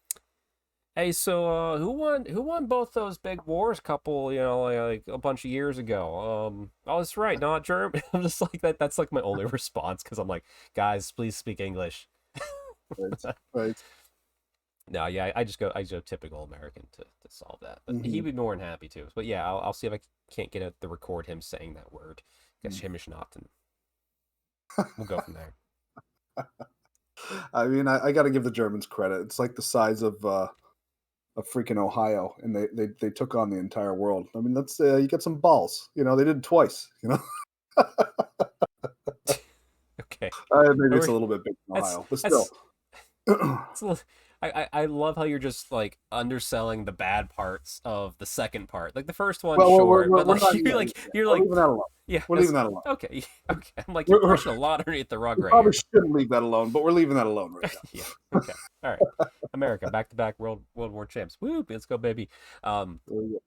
"Hey, so who won both those big wars? Couple, like a bunch of years ago. Oh, that's right, not German." I'm just like that. That's like my only response because I'm like, guys, please speak English. Right. Right. No, yeah, I go typical American to solve that, but he'd Mhm. be more than happy to. But yeah, I'll see if I can't get it to record him saying that word. Guess Himmishnot, and we'll go from there. I mean, I got to give the Germans credit. It's like the size of freaking Ohio, and they took on the entire world. I mean, that's you get some balls. They did it twice. Okay, Maybe it's We're- a little bit big in that's Ohio, but still. that's it's a little, I love how you're just like underselling the bad parts of the second part. Like the first one, Well, sure, but we're like not. you're Yeah, like yeah. you're We're like leaving that alone. yeah, We're leaving that's that alone. okay. Okay, I'm like you're We're, pushing a lot underneath the rug we right probably here. shouldn't leave that alone, but we're leaving that alone right Yeah. Okay. All right. America, back to back World War champs. Woo! Let's go, baby. Um. now.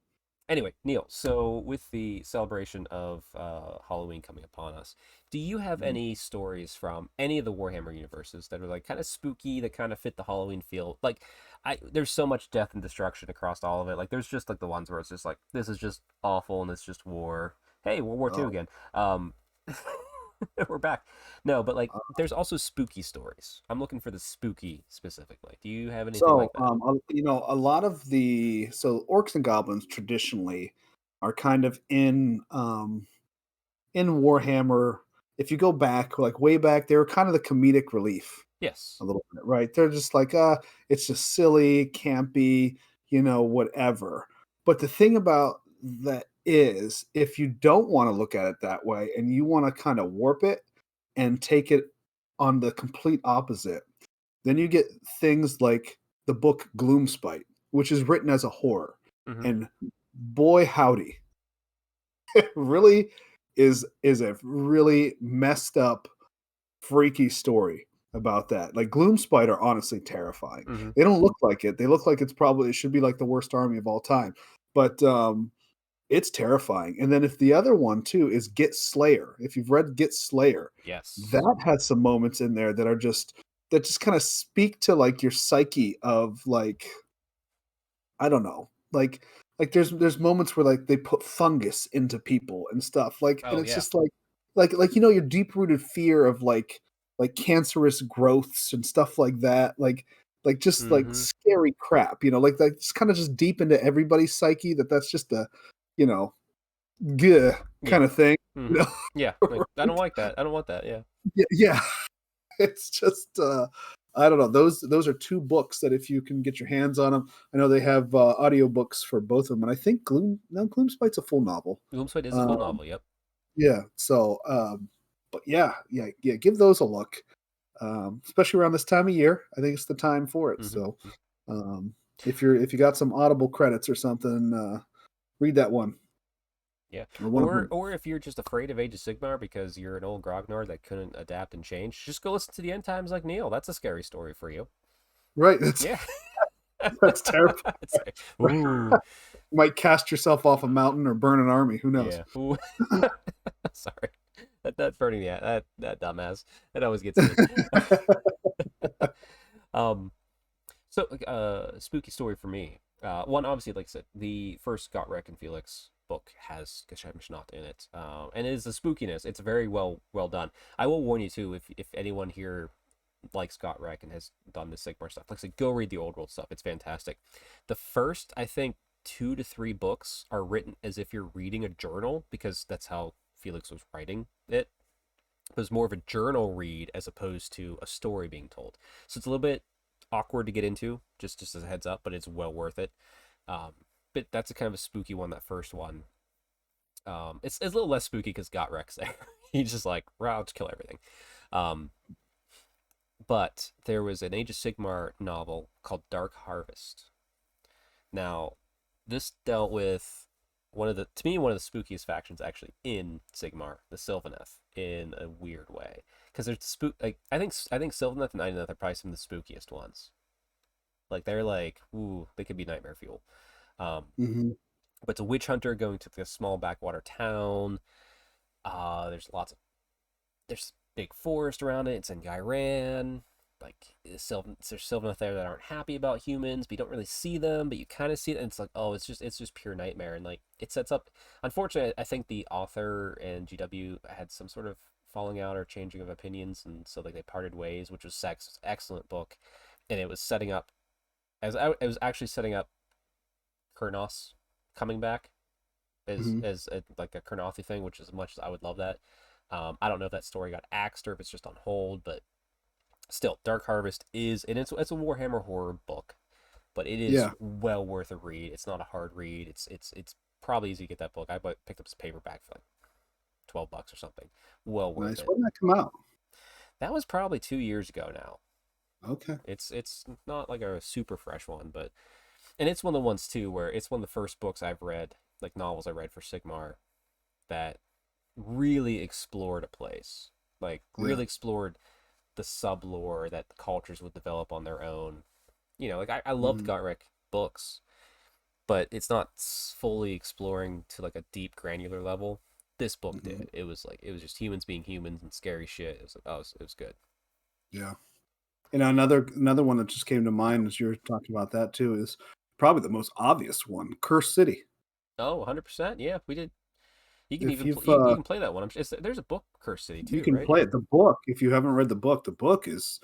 Anyway, Neil. So with the celebration of Halloween coming upon us, do you have Mhm. any stories from any of the Warhammer universes that are like kind of spooky that kind of fit the Halloween feel? Like, there's so much death and destruction across all of it. Like, there's just like the ones where it's just like this is just awful and it's just war. Hey, World War II Oh, again. We're back. No, but like there's also spooky stories. I'm looking for the spooky specifically. Do you have anything so like that? a lot of the orcs and goblins traditionally are kind of in Warhammer. If you go back, like way back, they were kind of the comedic relief Yes. a little bit, right? They're just like, it's just silly, campy, whatever. But the thing about that is, if you don't want to look at it that way and you want to kind of warp it and take it on the complete opposite, then you get things like the book Gloomspite, which is written as a horror. Mm-hmm. And boy, howdy, it really is a really messed up freaky story about that. Like Gloomspite are honestly terrifying. Mm-hmm. They don't look like it. They look like it should be like the worst army of all time. But it's terrifying. And then if the other one too is Get Slayer, if you've read Get Slayer, Yes. that has some moments in there that just kind of speak to like your psyche of like I don't know, like there's moments where like they put fungus into people and stuff like, and Oh it's yeah. just like your deep rooted fear of like cancerous growths and stuff like that, like just like Mm-hmm. scary crap, like that just kind of just deep into everybody's psyche that's just a you know good Yeah. kind of thing, you Mm-hmm. know. Yeah. Like I don't like that. I don't want that. Yeah. Yeah, yeah. It's just I don't know. Those are two books that if you can get your hands on them, I know they have audiobooks for both of them, and I think Gloomspite's a full novel. Gloomspite is a full Um, novel. Yep. yeah. So, but yeah. Give those a look, especially around this time of year. I think it's the time for it. Hmm. So, um, if you got some Audible credits or something, read that one Yeah. or one of them. Or if you're just afraid of Age of Sigmar because you're an old grognard that couldn't adapt and change, just go listen to the End Times like Neil. That's a scary story for you. Right. That's Yeah. that's terrible. It's like, ooh. You might cast yourself off a mountain or burn an army. Who knows? Yeah. Ooh. Sorry. That burning that dumbass. That always gets me. um so spooky story for me. One, obviously, like I said, the first Gotrek and Felix book has Geheimnisnacht in it. And it is the spookiness. It's very well done. I will warn you too, if anyone here likes Gotrek and has done the Sigmar stuff, like I said, go read the old world stuff. It's fantastic. The first, I think, 2 to 3 books are written as if you're reading a journal, because that's how Felix was writing it. It was more of a journal read as opposed to a story being told. So it's a little bit awkward to get into, just as a heads up, but it's well worth it. Um, but that's a kind of a spooky one, that first one. It's a little less spooky because Gotrek's there. He's just like, "Wow, let's kill everything." Um, but there was an Age of Sigmar novel called Dark Harvest. Now, this dealt with to me, one of the spookiest factions actually in Sigmar, the Sylvaneth, in a weird way. Because there's like I think Sylvaneth and Idoneth are probably some of the spookiest ones. Like they're like, ooh, they could be nightmare fuel. Um, Hmm. but it's a witch hunter going to this small backwater town. There's there's big forest around it. It's in Gairan. Like there's Sylvaneth there that aren't happy about humans, but you don't really see them, but you kind of see it, and it's like, oh, it's just pure nightmare, and like it sets up. Unfortunately, I think the author and GW had some sort of falling out or changing of opinions, and so like they parted ways, which was excellent book, and it was setting up it was actually setting up Kurnos coming back Hmm. as like a Kurnothi thing, which is as much as I would love that. I don't know if that story got axed or if it's just on hold, but still, Dark Harvest is, and it's a Warhammer horror book, but it is Yeah. well worth a read. It's not a hard read. It's probably easy to get that book. Picked up this paperback for like $12 or something. Well worth Nice. it. When did that come out? That was probably 2 years ago now. Okay. It's not like a super fresh one, but and it's one of the ones too where it's one of the first books I've read, like novels I read for Sigmar, that really explored a place, like Yeah. really explored the sub lore that the cultures would develop on their own. Like I loved Hmm. Gotrek books, but it's not fully exploring to like a deep granular level. This book Hmm. did. It was just humans being humans and scary shit. It was like, oh, it was good. Yeah. And another one that just came to mind as you were talking about that too is probably the most obvious one, Curse City. Oh, 100%. Yeah, we did. You can If even you've you can play that one. There's a book, Curse City, you too, can right? play it. The book, if you haven't read the book is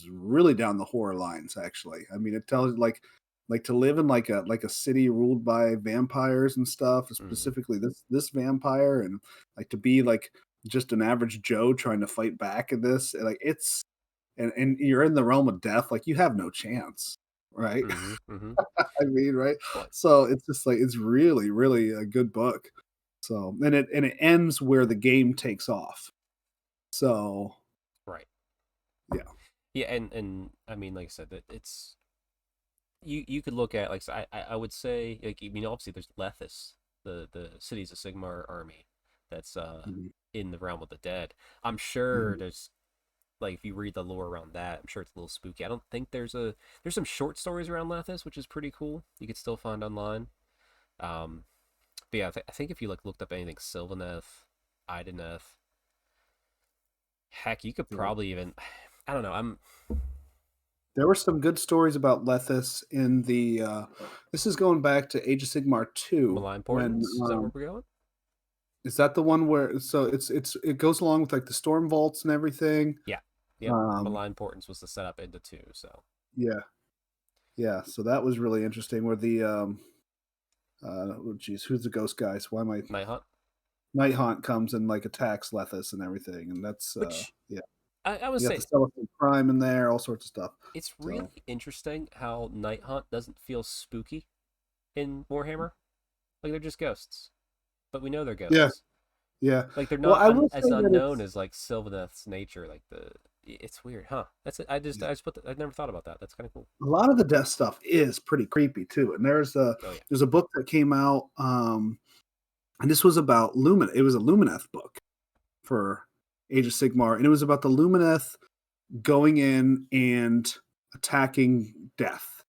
really down the horror lines. Actually, I mean, it tells like to live in like a city ruled by vampires and stuff. Hmm. Specifically, this vampire, and like to be like just an average Joe trying to fight back in this. Like it's and you're in the realm of death. Like you have no chance, right? Hmm. Hmm. I mean, right? But So it's just like it's really a good book. So and it ends where the game takes off. So right. yeah. Yeah, and I mean, like I said, that it's you could look at, like, so I would say, like, I mean, obviously there's Lethis, the cities of Sigmar army that's Mhm, in the realm of the dead. I'm sure mhm. there's, like, if you read the lore around that, I'm sure it's a little spooky. I don't think there's some short stories around Lethis, which is pretty cool. You could still find online. Um, but yeah, I think if you like looked up anything Sylvaneth, Idoneth, heck, you could Yeah. probably even, I don't know. I'm There were some good stories about Lethis in the this is going back to Age of Sigmar 2 Malign when Portents. Is that where we're going? is that the one where so it goes along with like the storm vaults and everything. Yeah. Yep. Um Malign Portents was the setup into two. So yeah. Yeah, so that was really interesting where the oh geez, who's the ghost guys? Why am I Night Hunt, Night Haunt comes and like attacks Lethis and everything, and that's which yeah. I would You got say the Celestial Crime in there, all sorts of stuff. it's So really interesting how Night Hunt doesn't feel spooky in Warhammer. Like they're just ghosts, but we know they're yeah, ghosts. yeah. Like they're Well, not I will as say that unknown it's as like Sylvaneth's nature. Like the it's weird, huh? That's it. yeah, I just put I never thought about that. That's kind of cool. a lot of the death stuff is pretty creepy too. And Oh yeah, there's a book that came out, and this was about Lumin. It was a Lumineth book for Age of Sigmar, and it was about the Lumineth going in and attacking death.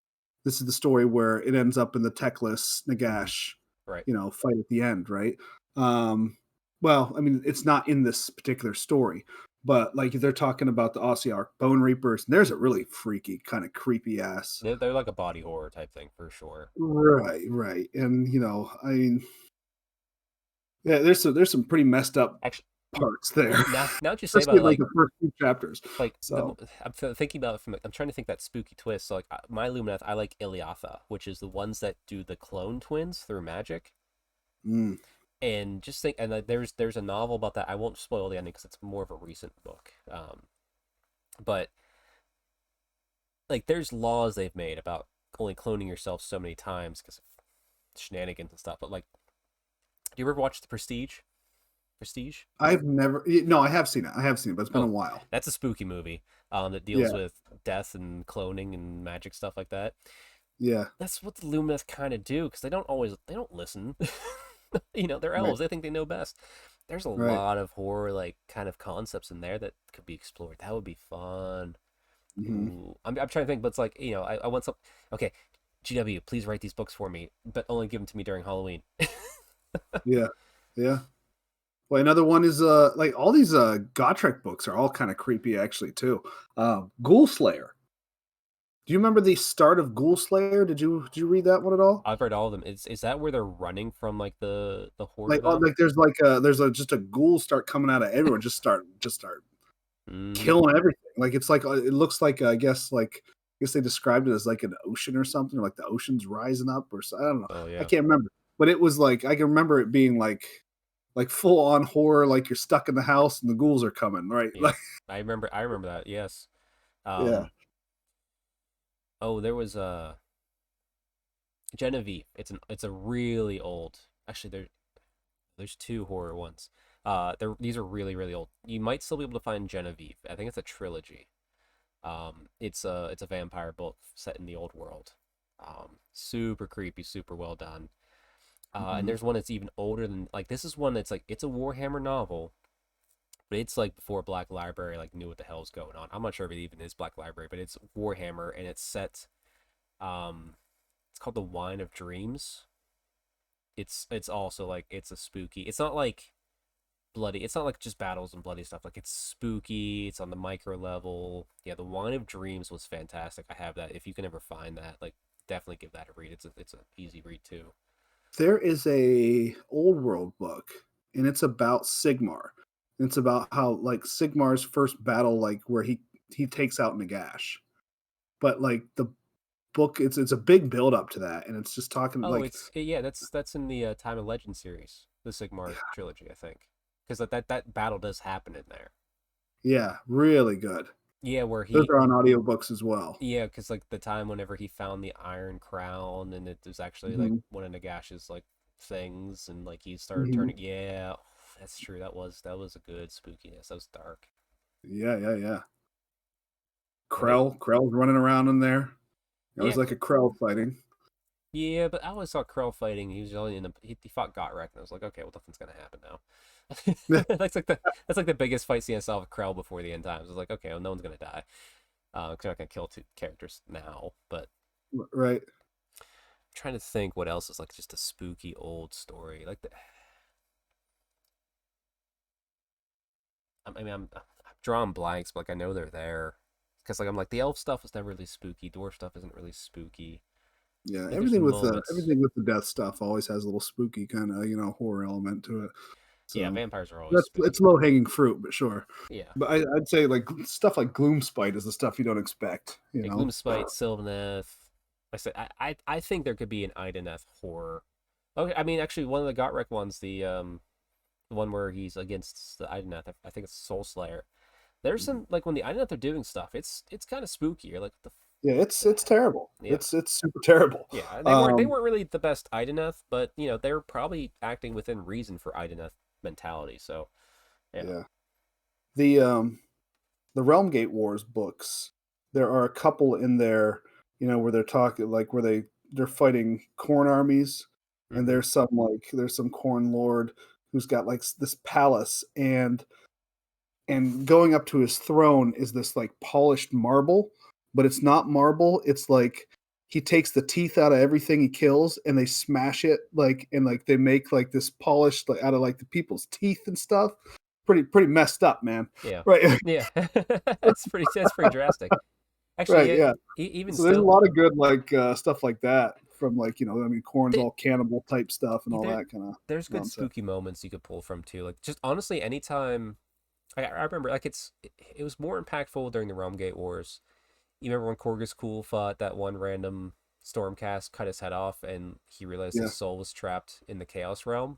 This is the story where it ends up in the techless hmm Nagash, right. fight at the end, right? Um, well, I mean, it's not in this particular story, but like they're talking about the Ossiarch Bone Reapers, and there's a really freaky, kind of creepy ass. They're like a body horror type thing for sure. Right, right. And I mean, yeah, there's some pretty messed up Actually, parts there, now that you say especially about it, in like the first few chapters. like So, I'm thinking about it from I'm trying to think that spooky twist. So like my Lumineth, I like Iliatha, which is the ones that do the clone twins through magic. mm, And just think, and there's a novel about that. I won't spoil the ending because it's more of a recent book. But like there's laws they've made about only cloning yourself so many times because of shenanigans and stuff. But like, do you ever watch The Prestige? Prestige? I've never. No, I have seen it. I have seen it, but it's been a Oh, while. that's a spooky movie. That deals Yeah, with death and cloning and magic stuff like that. yeah, That's what the Lumineth kind of do because they don't listen. They're right, elves. They think they know best. There's a right. lot of horror like kind of concepts in there that could be explored. That would be fun. Hmm. Ooh, I'm trying to think, but it's like I want some. Okay, GW, please write these books for me, but only give them to me during Halloween. Yeah, yeah. Well, another one is like all these Gotrek books are all kind of creepy actually too. Ghoul Slayer. Do you remember the start of Ghoul Slayer? Did you read that one at all? I've read all of them. Is that where they're running from like the horde Like, of them? like there's just a ghoul start coming out of everyone. Just start Mm, killing everything. Like it's like it looks like I guess they described it as like an ocean or something, or like the ocean's rising up or so. I don't know. oh I yeah, can't remember, but it was like I can remember it being like full on horror, like you're stuck in the house and the ghouls are coming, right? yeah. Like I remember that. Yes. yeah, Um. Oh, there was Genevieve. It's a really old. Actually, there's two horror ones. These are really really old. You might still be able to find Genevieve. I think it's a trilogy. It's a vampire book set in the old world. Super creepy, super well done. And mhm. there's one that's even older than like this is one that's like it's a Warhammer novel, but it's like before Black Library like knew what the hell's going on. I'm not sure if it even is Black Library, but it's Warhammer and it's set. Um, it's called the Wine of Dreams. It's also like it's a spooky. It's not like bloody. It's not like just battles and bloody stuff. Like it's spooky. It's on the micro level. Yeah, the Wine of Dreams was fantastic. I have that. If you can ever find that, like definitely give that a read. It's a easy read too. There is a old world book, and it's about Sigmar. And it's about how like Sigmar's first battle, like where he takes out Nagash. But like the book, it's a big build up to that, and it's just talking Oh, like yeah. That's in the Time and Legend series, the Sigmar trilogy, I think, because that battle does happen in there. yeah, really good. Yeah, where Those he are on audiobooks as well. yeah, because like the time whenever he found the Iron Crown and it was actually like Hmm. one of Nagash's like things and like he started Hmm. turning. Yeah, that's true. That was a good spookiness. That was dark. Yeah, yeah, yeah. And they Krell's running around in there. It yeah was like a Krell fighting. yeah, but I always saw Krell fighting. He was only he fought Gotrek and I was like, okay, well nothing's gonna happen now. That's like the biggest fight scene I saw with Krell before the end times. I was like, okay, well no one's gonna die. Because they're not gonna kill two characters now. But Right. I'm trying to think what else is like just a spooky old story. Like I mean, I'm drawing blanks, but like I know they're there. Because like I'm like the elf stuff is never really spooky. Dwarf stuff isn't really spooky. Yeah, I mean, there's moments. everything with the death stuff always has a little spooky kind of horror element to it. Yeah, So vampires are always that's spooky. it's low hanging fruit, but sure. Yeah, But I'd say like stuff like Gloomspite is the stuff you don't expect. You yeah. know. Gloomspite, Sylvaneth. Like I said I think there could be an Ideneth horror. Okay, I mean actually one of the Gotrek ones, the one where he's against the Ideneth. I think it's Soul Slayer. There's some like when the Idoneth are doing stuff, it's kind of spooky. You're like, what Yeah, the it's heck? terrible. Yeah, It's super terrible. yeah. They Um, weren't really the best Idoneth, but you know they were probably acting within reason for Idoneth mentality. So yeah. yeah. The the Realm Gate Wars books, there are a couple in there, where they're talking like where they're fighting corn armies, and Mm-hmm. there's some corn lord who's got like this palace, and going up to his throne is this like polished marble, but it's not marble. It's like he takes the teeth out of everything he kills, and they smash it like, and like they make like this polished like out of like the people's teeth and stuff. Pretty messed up, man. Yeah, Right. yeah. That's pretty drastic. Actually, Right. yeah. Yeah. Even So there's a still, lot of good like stuff like that from like, I mean, Corn's they, all cannibal type stuff and all there that kind of there's good nonsense. spooky moments you could pull from too. Like just honestly, anytime I remember like it was more impactful during the Realm Gate Wars. You remember when Korgus Cool fought that one random Stormcast, cut his head off, and he realized Yeah. his soul was trapped in the Chaos Realm?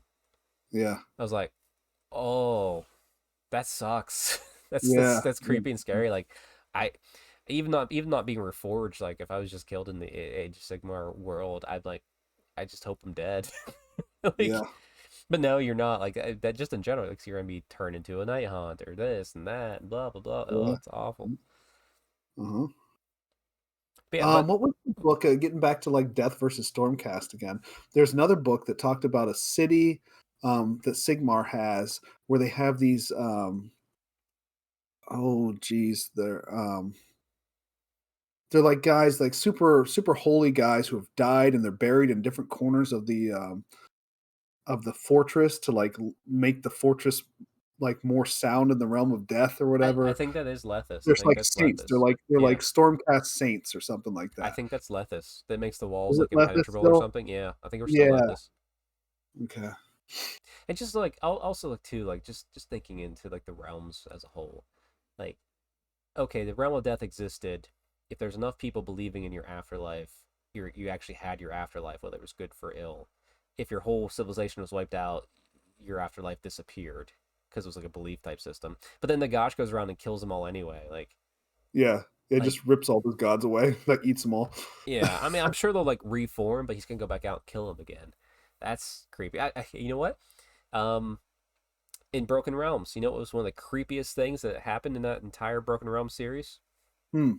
Yeah. I was like, oh, that sucks. that's that's Yeah. that's Yeah. creepy and scary. Like, I even not being reforged. Like, if I was just killed in the Age of Sigmar world, I just hope I'm dead. Yeah. like, but no, you're not. Like that. Just in general, like so you're gonna be turned into a night haunt or this and that, and blah blah blah. Oh, Yeah. it's awful. Uh-huh. But yeah, but What was the book? Getting back to like Death versus Stormcast again. There's another book that talked about a city that Sigmar has, where they have these. Oh, geez, they're like guys, like super holy guys who have died, and they're buried in different corners of the fortress to like make the fortress like more sound in the realm of death or I whatever. think that is Lethis. I There's think like that's saints. They're Lethis. like they're Yeah, like Stormcast saints or something like I that. think that's Lethis. That makes the walls Is it like Lethis impenetrable or still? something. Yeah, I think we're still Yeah. Lethis. Okay. And just like I'll also like too like just thinking into like the realms as a whole. Like okay, the realm of death existed. If there's enough people believing in your afterlife, you actually had your afterlife, whether it was good for ill. If your whole civilization was wiped out, your afterlife disappeared because it was like a belief type system. But then Nagash goes around and kills them all anyway. Yeah. It Like just rips all those gods away, like eats them all. yeah, I mean, I'm sure they'll like reform, but he's gonna go back out and kill him again. That's creepy. You know what? Um, in Broken Realms, you know what was one of the creepiest things that happened in that entire Broken Realms series? Hmm.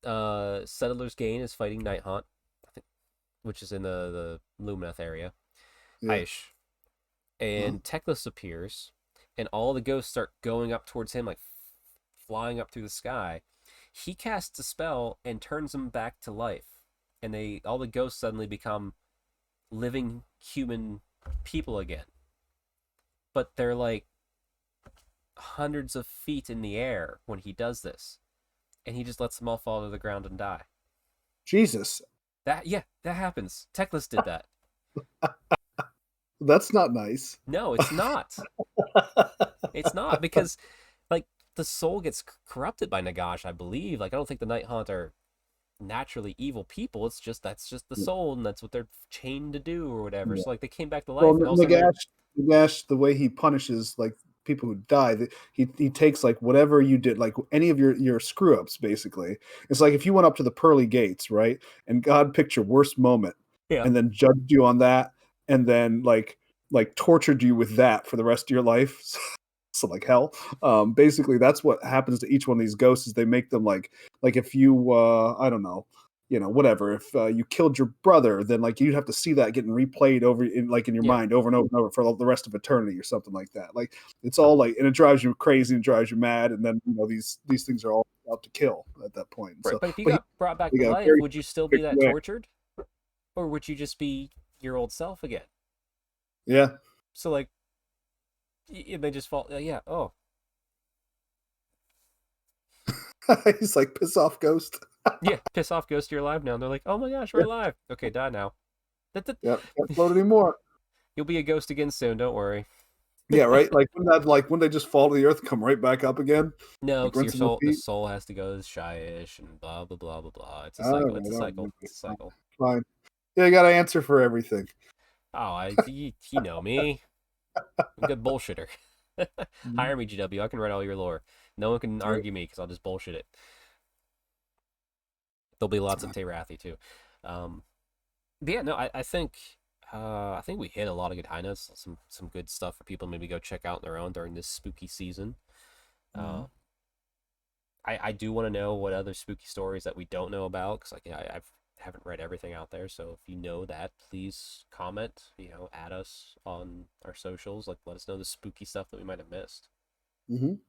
Settler's Gain is fighting Night Haunt, I think, which is in the Lumineth area. Yeah. Aish. Huh? And Teclis appears, and all the ghosts start going up towards him, like flying up through the sky. He casts a spell and turns them back to life, and all the ghosts suddenly become living human people again. But they're like hundreds of feet in the air when he does this, and he just lets them all fall to the ground and die. Jesus. That happens. Teclis did that. That's not nice. No, it's not. It's not because like the soul gets corrupted by Nagash, I believe. Like I don't think the Night Haunt are naturally evil people. That's just the soul, and that's what they're chained to do or whatever. Yeah. So like they came back to Well, life, and all of a sudden they're Nagash, the way he punishes like people who die, he takes like whatever you did, like any of your screw ups. Basically, it's like if you went up to the pearly gates, right, and God picked your worst moment, yeah. and then judged you on that, and then like tortured you with that for the rest of your life. So like hell. Basically, that's what happens to each one of these ghosts. Is they make them like if you I don't know, whatever, if you killed your brother, then like you'd have to see that getting replayed over in your Yeah. mind over and over and over for the rest of eternity or something like that. Like it's all like, and it drives you crazy and drives you mad, and then these things are all out to kill at that point. Right, So but if you but got brought back he to got a life, very would you still be quick that way. tortured? Or would you just be your old self again? Yeah. So like they just fall yeah, oh. He's like, piss off, ghost. Yeah, piss off ghost, you're alive now. And they're like, "Oh my gosh, we're Yeah. alive." Okay, die now. Yep, can't float anymore. You'll be a ghost again soon, don't worry. Yeah, right. Like when they just fall to the earth, come right back up again, No, like because rinsing their the feet. soul has to go shy-ish and blah blah blah blah blah. It's a All cycle. It's a right, all right, cycle. okay, It's a fine. cycle. Fine. Yeah, I got to answer for everything. Oh, you know me. I'm a good bullshitter. Mhm. Hire me, GW. I can write all your lore. No one can Right. argue me because I'll just bullshit it. There'll be lots of Teyrathi too. Um, but yeah, no, I think we hit a lot of good high notes. Some good stuff for people to maybe go check out on their own during this spooky season. Uh, Mhm. I do want to know what other spooky stories that we don't know about because like I've haven't read everything out there. So if you know that, please comment. Add us on our socials. Like, let us know the spooky stuff that we might have missed. Mhm.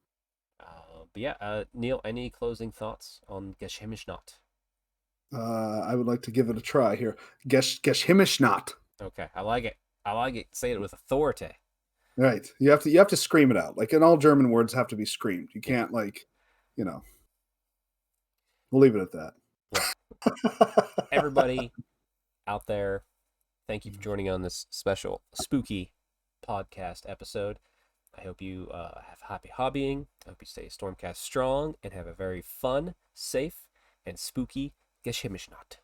But yeah, Neil, any closing thoughts on Geheimnisnacht? I would like to give it a try here. Geheimnisnacht. Okay, I like it. I like it. Say it with authority. Right. You have to scream it out. Like in all German words have to be screamed. You Yeah. can't like, you know. We'll leave it at that. Well, everybody out there, thank you for joining on this special spooky podcast episode. I hope you have happy hobbying. I hope you stay Stormcast strong and have a very fun, safe, and spooky Geheimnisnacht.